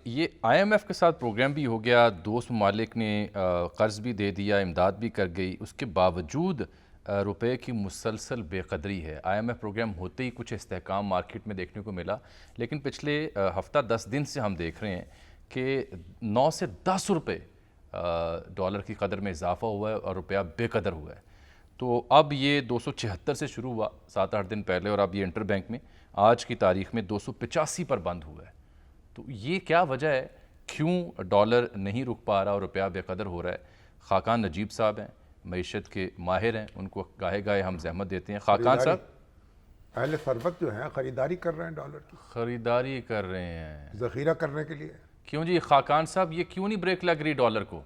ये आईएमएफ के साथ प्रोग्राम भी हो गया, दोस्त ममालिक ने कर्ज़ भी दे दिया, इमदाद भी कर गई, उसके बावजूद रुपए की मुसलसल बेकदरी है। आईएमएफ प्रोग्राम होते ही कुछ इस्तेहकाम मार्केट में देखने को मिला, लेकिन पिछले हफ्ता 10 दिन से हम देख रहे हैं कि 9 से 10 रुपये डॉलर की कदर में इजाफा हुआ है और रुपया बेकदर हुआ है। तो अब ये 276 से शुरू हुआ 7-8 दिन पहले, और अब ये इंटर बैंक में आज की तारीख में 285 पर बंद हुआ है। तो ये क्या वजह है, क्यों डॉलर नहीं रुक पा रहा और रुपया बेकदर हो रहा है? खाकान नजीब साहब हैं, मईशत के माहिर हैं, उनको गाहे गाहे हम जहमत देते हैं। खाकान साहब, अहले सरबत जो है ख़रीदारी कर रहे हैं डॉलर की, ख़रीदारी कर रहे हैं ज़ख़ीरा करने के लिए। क्यों जी खाकान साहब, ये क्यों नहीं ब्रेक लग रही डॉलर को?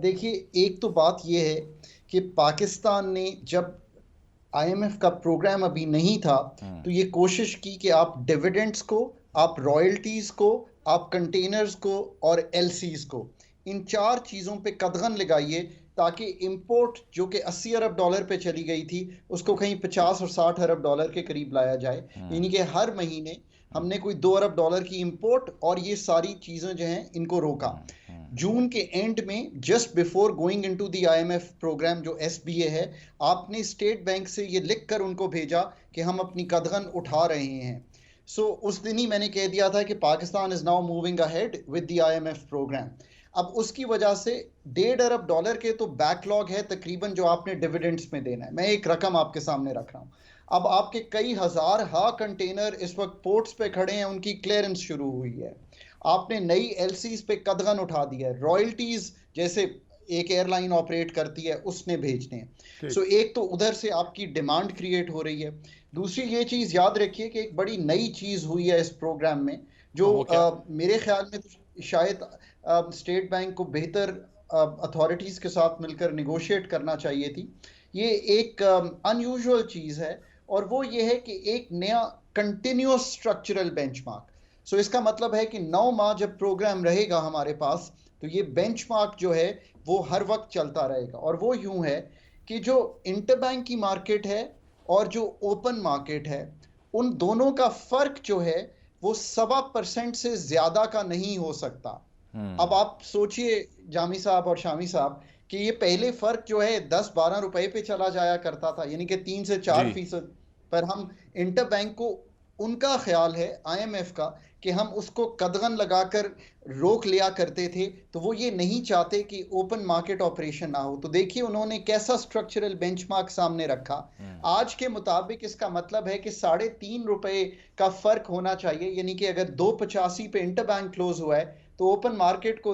देखिए, एक तो बात यह है कि पाकिस्तान ने जब आईएमएफ का प्रोग्राम अभी नहीं था तो ये कोशिश की कि आप डिविडेंड्स को, आप रॉयल्टीज़ को, आप कंटेनर्स को और एलसीज को, इन 4 चीज़ों पे कदगन लगाइए ताकि इंपोर्ट जो कि 80 अरब डॉलर पे चली गई थी उसको कहीं 50 और 60 अरब डॉलर के करीब लाया जाए। यानी कि हर महीने हमने कोई 2 अरब डॉलर की इंपोर्ट और ये सारी चीज़ें जो हैं इनको रोका। जून के एंड में, just before going into the IMF program जो एसबीए है, आपने स्टेट बैंक से ये लिख कर उनको भेजा कि हम अपनी कदगन उठा रहे हैं। उस दिन ही मैंने कह दिया था कि Pakistan is now moving ahead with the IMF program. अब उसकी वजह से 1.5 अरब डॉलर के तो बैकलॉग है तकरीबन, जो आपने डिविडेंड्स में देना है। मैं एक रकम आपके सामने रख रहा हूँ। अब आपके कई हजार कंटेनर इस वक्त पोर्ट्स पे खड़े हैं, उनकी क्लियरेंस शुरू हुई है। आपने नई एलसीज पे कदगन उठा दिया है। रॉयल्टीज जैसे एक एयरलाइन ऑपरेट करती है उसने भेजने हैं। एक तो उधर से आपकी डिमांड क्रिएट हो रही है। दूसरी ये चीज याद रखिए कि एक बड़ी नई चीज हुई है इस प्रोग्राम में, जो मेरे ख्याल में तो शायद स्टेट बैंक को बेहतर अथॉरिटीज के साथ मिलकर निगोशिएट करना चाहिए थी। ये एक अनयूजुअल चीज है, और वो ये है कि एक नया कंटिन्यूअस स्ट्रक्चरल बेंचमार्क। इसका मतलब है कि 9 माह जब प्रोग्राम रहेगा हमारे पास, तो ये बेंचमार्क जो है वो हर वक्त चलता रहेगा। और वो यूं है कि जो इंटरबैंक की मार्केट है और जो ओपन मार्केट है, उन दोनों का फर्क जो है वो 1.25% से ज्यादा का नहीं हो सकता। अब आप सोचिए जामी साहब और शामी साहब कि ये पहले फर्क जो है 10-12 रुपए पे चला जाया करता था, यानी कि 3 से 4%। पर हम इंटरबैंक को, उनका ख्याल है आईएमएफ का, कि हम उसको कदगन लगाकर रोक लिया करते थे, तो वो ये नहीं चाहते कि ओपन मार्केट ऑपरेशन ना हो। तो देखिए उन्होंने कैसा स्ट्रक्चरल बेंचमार्क सामने रखा। आज के मुताबिक इसका मतलब है कि 3.5 रुपए का फर्क होना चाहिए, यानी कि अगर 2.85 पे इंटरबैंक क्लोज हुआ है तो ओपन मार्केट को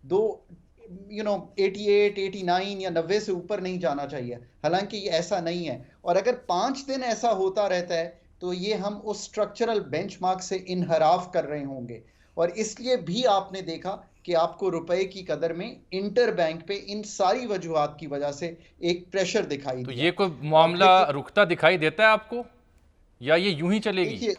88, 89 या 90 से ऊपर नहीं जाना चाहिए। हालांकि ये ऐसा नहीं है, और अगर 5 दिन ऐसा होता रहता है तो ये हम उस स्ट्रक्चरल बेंचमार्क से इनहराफ कर रहे होंगे। और इसलिए भी आपने देखा कि आपको रुपए की कदर में इंटर बैंक पे इन सारी वजूहात की वजह से एक प्रेशर दिखाई तो दिया। ये कोई मामला रुकता दिखाई देता है आपको, या ये यूं ही चलेगी?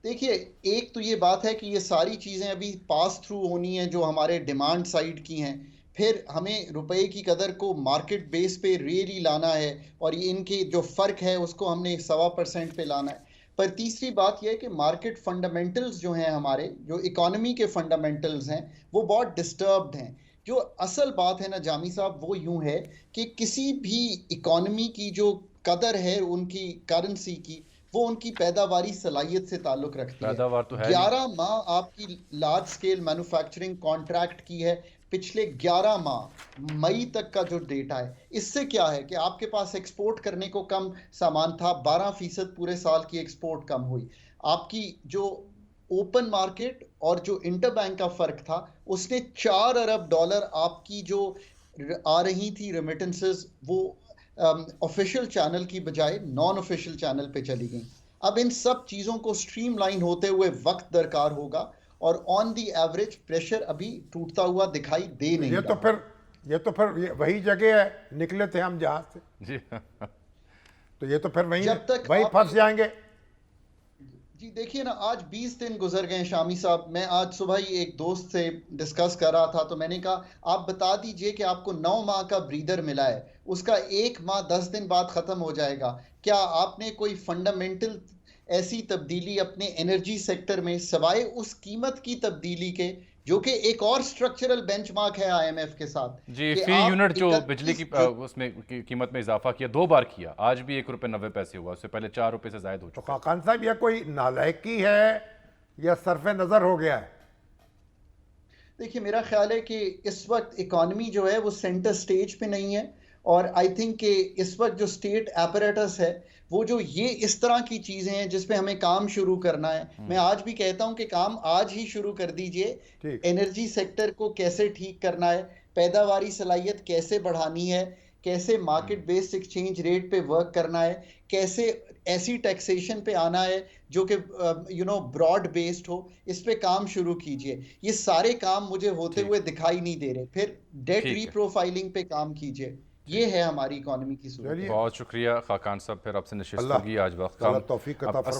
देखिए, एक तो ये बात है कि ये सारी चीज़ें अभी पास थ्रू होनी है जो हमारे डिमांड साइड की हैं। फिर हमें रुपए की कदर को मार्केट बेस पे रियली लाना है, और ये इनके जो फ़र्क है उसको हमने 1.25% पे लाना है। पर तीसरी बात यह है कि मार्केट फंडामेंटल्स जो हैं, हमारे जो इकोनॉमी के फंडामेंटल्स हैं, वो बहुत डिस्टर्ब्ड हैं। जो असल बात है ना जामी साहब, वो यूं है कि किसी भी इकोनॉमी की जो कदर है उनकी करेंसी की, वो उनकी पैदावारी सलाहियत से ताल्लुक रखती है। पैदावार तो है 11 माह आपकी लार्ज स्केल मैन्युफैक्चरिंग कॉन्ट्रैक्ट की है, पिछले 11 माह मई तक का जो डेटा है, इससे क्या है कि आपके पास एक्सपोर्ट करने को कम सामान था, 12% पूरे साल की एक्सपोर्ट कम हुई। आपकी जो ओपन मार्केट और जो इंटरबैंक का फर्क था, उसने 4 अरब डॉलर आपकी जो आ रही थी रेमिटेंसेस, वो ऑफिशियल चैनल की बजाय नॉन ऑफिशियल चैनल पे चली गई। अब इन सब चीज़ों को स्ट्रीमलाइन होते हुए वक्त दरकार होगा, और ऑन दी एवरेज प्रेशर अभी टूटता हुआ दिखाई दे नहीं रहा। ये तो फिर वही जगह है, निकले थे हम जहां से जी। तो ये तो फिर वही आप फंस जाएंगे। जी देखिए ना, आज 20 दिन गुजर गए शामी साहब। मैं आज सुबह ही एक दोस्त से डिस्कस कर रहा था, तो मैंने कहा आप बता दीजिए कि आपको 9 माह का ब्रीदर मिला है, उसका 1 माह 10 दिन बाद खत्म हो जाएगा, क्या आपने कोई फंडामेंटल ऐसी तब्दीली अपने एनर्जी सेक्टर में, सवाए उस कीमत की तब्दीली के जो कि एक और स्ट्रक्चरल बेंचमार्क है आईएमएफ के साथ जी, कि फी आप यूनिट जो बिजली 31 की उसमें कीमत में इजाफा किया, 2 बार किया, आज भी 1 रुपये 90 पैसे हुआ, उससे पहले 4 रुपये से ज़ायद हो तो चुका है। खाकान साहब यह कोई नालायकी है या सरफे नजर हो गया है? देखिए, मेरा ख्याल है कि इस वक्त इकॉनमी जो है वो सेंटर स्टेज पे नहीं है, और आई थिंक कि इस वक्त जो स्टेट एपरेटस है वो जो ये इस तरह की चीज़ें हैं जिस पे हमें काम शुरू करना है, मैं आज भी कहता हूं कि काम आज ही शुरू कर दीजिए। ठीक। एनर्जी सेक्टर को कैसे ठीक करना है, पैदावारी सलाहियत कैसे बढ़ानी है, कैसे मार्केट बेस्ड एक्सचेंज रेट पे वर्क करना है, कैसे ऐसी टैक्सेशन पे आना है जो कि ब्रॉड बेस्ड हो, इस पे काम शुरू कीजिए। ये सारे काम मुझे होते ठीक। हुए दिखाई नहीं दे रहे। फिर डेट ठीक है। रीप्रोफाइलिंग पे काम कीजिए। ये है हमारी इकॉनमी की सूरत। चलिए, बहुत शुक्रिया खाकान साहब, फिर आपसे नशिस्त अल्लाह होगी, आज वक्त ताला कम। तौफीक अता अब फरमाए।